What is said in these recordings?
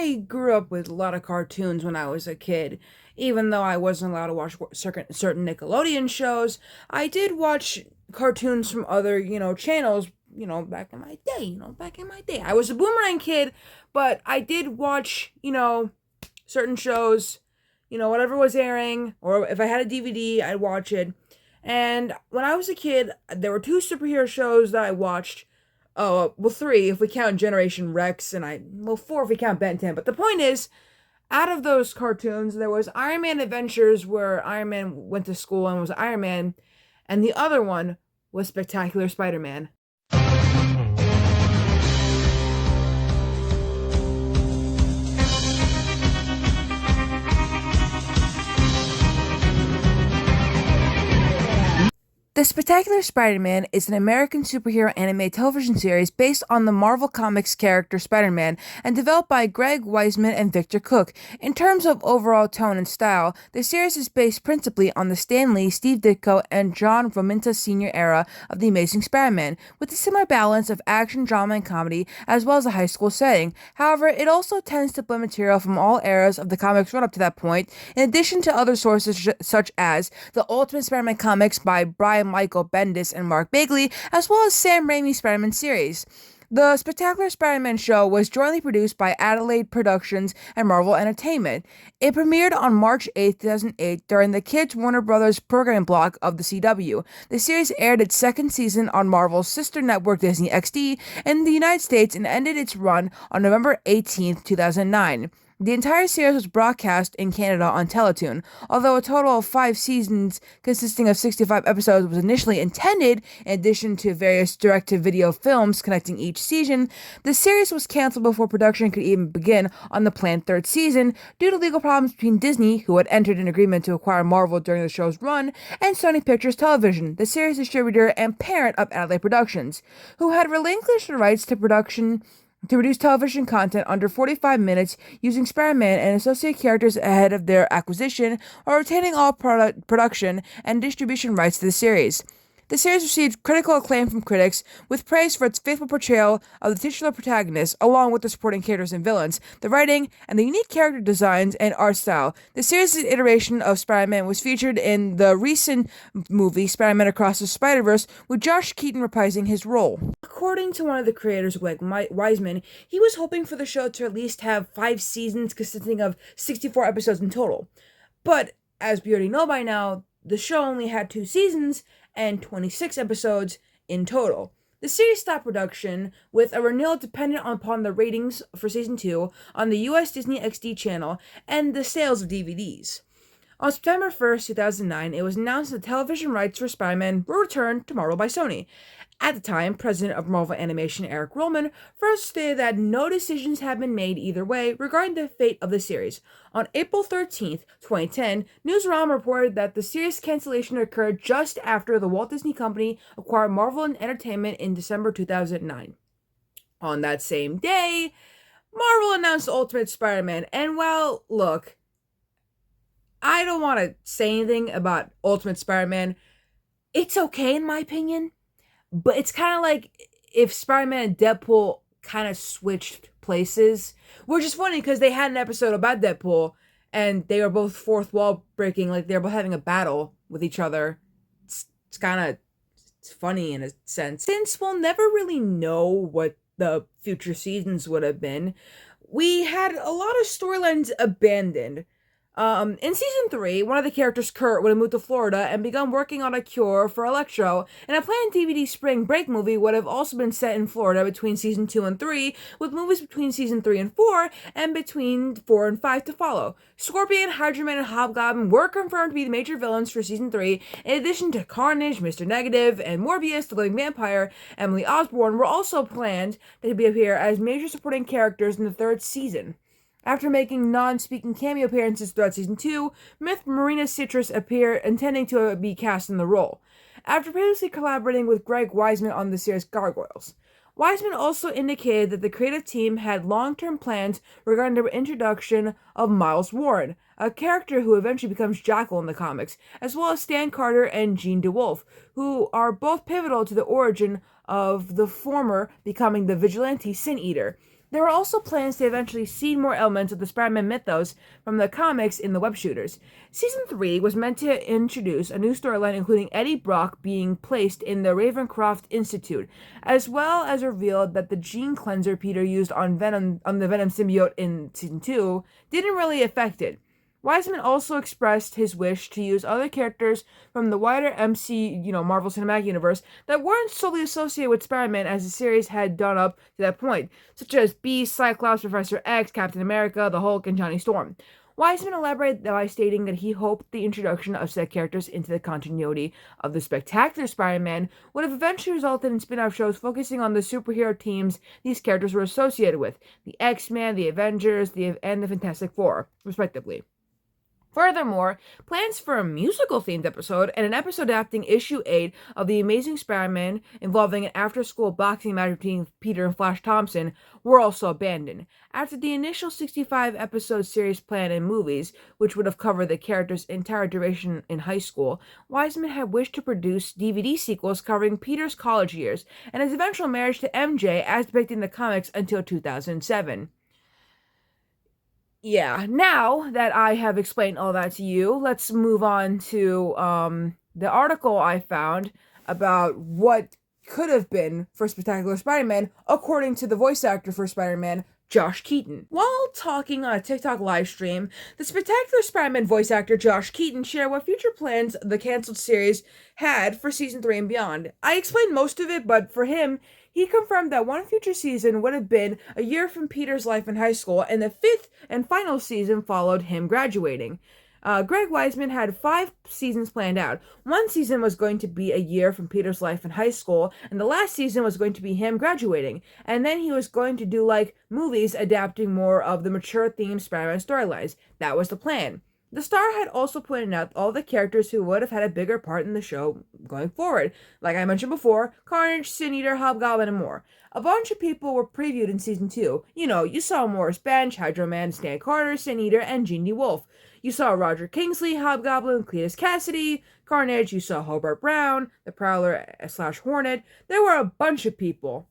I grew up with a lot of cartoons when I was a kid. Even though I wasn't allowed to watch certain Nickelodeon shows, I did watch cartoons from other, channels, back in my day, back in my day. I was a boomerang kid, but I did watch, certain shows, whatever was airing, or if I had a DVD, I'd watch it. And when I was a kid, there were two superhero shows that I watched. Oh, well, three if we count Generation Rex, and four if we count Ben 10. But the point is, out of those cartoons, there was Iron Man Adventures, where Iron Man went to school and was Iron Man, and the other one was Spectacular Spider Man. The Spectacular Spider-Man is an American superhero anime television series based on the Marvel Comics character Spider-Man and developed by Greg Weisman and Victor Cook. In terms of overall tone and style, the series is based principally on the Stan Lee, Steve Ditko, and John Romita Sr. era of The Amazing Spider-Man, with a similar balance of action, drama, and comedy, as well as a high school setting. However, it also tends to blend material from all eras of the comics run up to that point, in addition to other sources such as the Ultimate Spider-Man comics by Brian Michael Bendis and Mark Bagley, as well as Sam Raimi's Spider-Man series. The Spectacular Spider-Man show was jointly produced by Adelaide Productions and Marvel Entertainment. It premiered on March 8, 2008 during the Kids Warner Brothers program block of the CW. The series aired its second season on Marvel's sister network Disney XD in the United States and ended its run on November 18, 2009. The entire series was broadcast in Canada on Teletoon. Although a total of 5 seasons consisting of 65 episodes was initially intended, in addition to various direct-to-video films connecting each season, the series was canceled before production could even begin on the planned third season due to legal problems between Disney, who had entered an agreement to acquire Marvel during the show's run, and Sony Pictures Television, the series distributor and parent of Adelaide Productions, who had relinquished the rights to produce television content under 45 minutes using Spider-Man and associated characters ahead of their acquisition, while retaining all production and distribution rights to the series. The series received critical acclaim from critics, with praise for its faithful portrayal of the titular protagonist, along with the supporting characters and villains, the writing, and the unique character designs and art style. The series' iteration of Spider-Man was featured in the recent movie Spider-Man Across the Spider-Verse, with Josh Keaton reprising his role. According to one of the creators, Greg Weisman, he was hoping for the show to at least have 5 seasons consisting of 64 episodes in total. But, as we already know by now, the show only had 2 seasons and 26 episodes in total. The series stopped production, with a renewal dependent upon the ratings for season 2 on the US Disney XD channel and the sales of DVDs. On September 1st, 2009, it was announced that television rights for Spider-Man were returned to Marvel by Sony. At the time, president of Marvel Animation Eric Roman first stated that no decisions had been made either way regarding the fate of the series. On April 13th, 2010, Newsroom reported that the series cancellation occurred just after the Walt Disney Company acquired Marvel Entertainment in December 2009. On that same day, Marvel announced Ultimate Spider-Man, and well, look, I don't want to say anything about Ultimate Spider-Man. It's okay in my opinion. But it's kind of like if Spider-Man and Deadpool kind of switched places. Which is funny because they had an episode about Deadpool and they were both fourth wall breaking, like they were both having a battle with each other. It's kind of funny in a sense. Since we'll never really know what the future seasons would have been, we had a lot of storylines abandoned. In season 3, one of the characters, Kurt, would have moved to Florida and begun working on a cure for Electro, and a planned DVD Spring Break movie would have also been set in Florida between season 2 and 3, with movies between season 3 and 4, and between 4 and 5 to follow. Scorpion, Hydra Man, and Hobgoblin were confirmed to be the major villains for season 3, in addition to Carnage, Mr. Negative, and Morbius, the Living Vampire. Emily Osborn were also planned to appear as major supporting characters in the 3rd season. After making non-speaking cameo appearances throughout season 2, Myth Marina Citrus appeared, intending to be cast in the role, after previously collaborating with Greg Weisman on the series Gargoyles. Weisman also indicated that the creative team had long-term plans regarding the introduction of Miles Warren, a character who eventually becomes Jackal in the comics, as well as Stan Carter and Jean DeWolf, who are both pivotal to the origin of the former becoming the vigilante Sin Eater. There were also plans to eventually seed more elements of the Spider-Man mythos from the comics in the web shooters. Season 3 was meant to introduce a new storyline including Eddie Brock being placed in the Ravencroft Institute, as well as revealed that the gene cleanser Peter used on the Venom symbiote in Season 2 didn't really affect it. Wiseman also expressed his wish to use other characters from the wider Marvel Cinematic Universe that weren't solely associated with Spider-Man as the series had done up to that point, such as Beast, Cyclops, Professor X, Captain America, the Hulk, and Johnny Storm. Wiseman elaborated by stating that he hoped the introduction of said characters into the continuity of the Spectacular Spider-Man would have eventually resulted in spin-off shows focusing on the superhero teams these characters were associated with, the X-Men, the Avengers, and the Fantastic Four, respectively. Furthermore, plans for a musical-themed episode and an episode adapting issue 8 of The Amazing Spider-Man involving an after-school boxing match between Peter and Flash Thompson were also abandoned. After the initial 65-episode series plan in movies, which would have covered the character's entire duration in high school, Wiseman had wished to produce DVD sequels covering Peter's college years and his eventual marriage to MJ as depicted in the comics until 2007. Yeah, now that I have explained all that to you, let's move on to the article I found about what could have been for Spectacular Spider-Man, according to the voice actor for Spider-Man, Josh Keaton. While talking on a TikTok live stream, the Spectacular Spider-Man voice actor Josh Keaton shared what future plans the canceled series had for Season 3 and beyond. I explained most of it, but for him, he confirmed that one future season would have been a year from Peter's life in high school, and the 5th and final season followed him graduating. Greg Weisman had 5 seasons planned out. One season was going to be a year from Peter's life in high school, and the last season was going to be him graduating. And then he was going to do, movies adapting more of the mature-themed Spider-Man storylines. That was the plan. The star had also pointed out all the characters who would have had a bigger part in the show going forward. Like I mentioned before, Carnage, Sin Eater, Hobgoblin, and more. A bunch of people were previewed in Season 2. You saw Morris Bench, Hydro Man, Stan Carter, Sin Eater, and Jean DeWolf. You saw Roger Kingsley, Hobgoblin, Cletus Cassidy, Carnage, you saw Hobart Brown, the Prowler / Hornet. There were a bunch of people.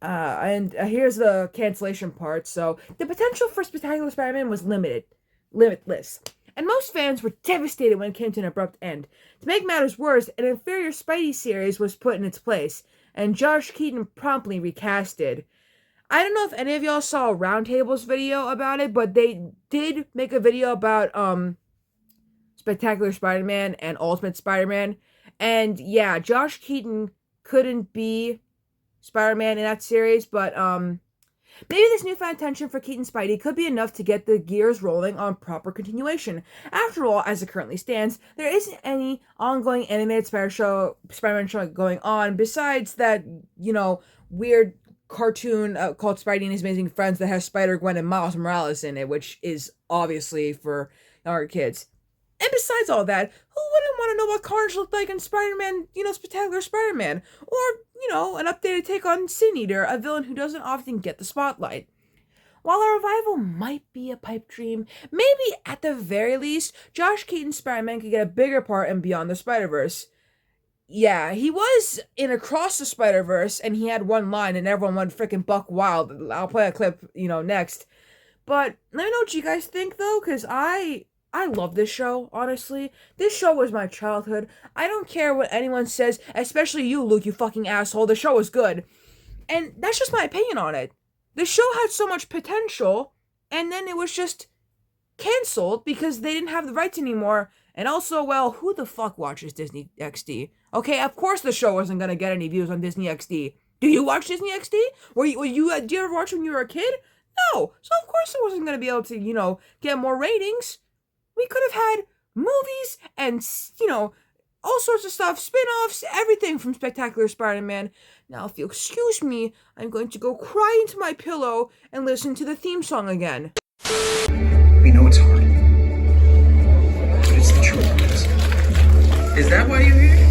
And here's the cancellation part. So, the potential for Spectacular Spider-Man was limitless. And most fans were devastated when it came to an abrupt end. To make matters worse, an inferior Spidey series was put in its place, and Josh Keaton promptly recasted. I don't know if any of y'all saw Roundtable's video about it, but they did make a video about Spectacular Spider-Man and Ultimate Spider-Man. And yeah, Josh Keaton couldn't be Spider-Man in that series, but maybe this newfound attention for Keaton Spidey could be enough to get the gears rolling on proper continuation. After all, as it currently stands, there isn't any ongoing animated Spider-Man show going on besides that, weird cartoon called Spidey and His Amazing Friends that has Spider-Gwen and Miles Morales in it, which is obviously for younger kids. And besides all that, who wouldn't want to know what Carnage looked like in Spider-Man, Spectacular Spider-Man? Or, an updated take on Sin Eater, a villain who doesn't often get the spotlight. While a revival might be a pipe dream, maybe at the very least, Josh Keaton's Spider-Man could get a bigger part in Beyond the Spider-Verse. Yeah, he was in Across the Spider-Verse, and he had one line, and everyone went freaking buck wild. I'll play a clip, next. But let me know what you guys think, though, because I love this show, honestly. This show was my childhood. I don't care what anyone says, especially you, Luke, you fucking asshole. The show was good. And that's just my opinion on it. The show had so much potential, and then it was just canceled because they didn't have the rights anymore. And also, well, who the fuck watches Disney XD? Okay, of course the show wasn't gonna get any views on Disney XD. Do you watch Disney XD? Do you ever watch when you were a kid? No. So of course it wasn't gonna be able to, get more ratings. We could have had movies and, all sorts of stuff, spin-offs, everything from Spectacular Spider-Man. Now, if you'll excuse me, I'm going to go cry into my pillow and listen to the theme song again. We know it's hard, but it's the truth. Is that why you're here?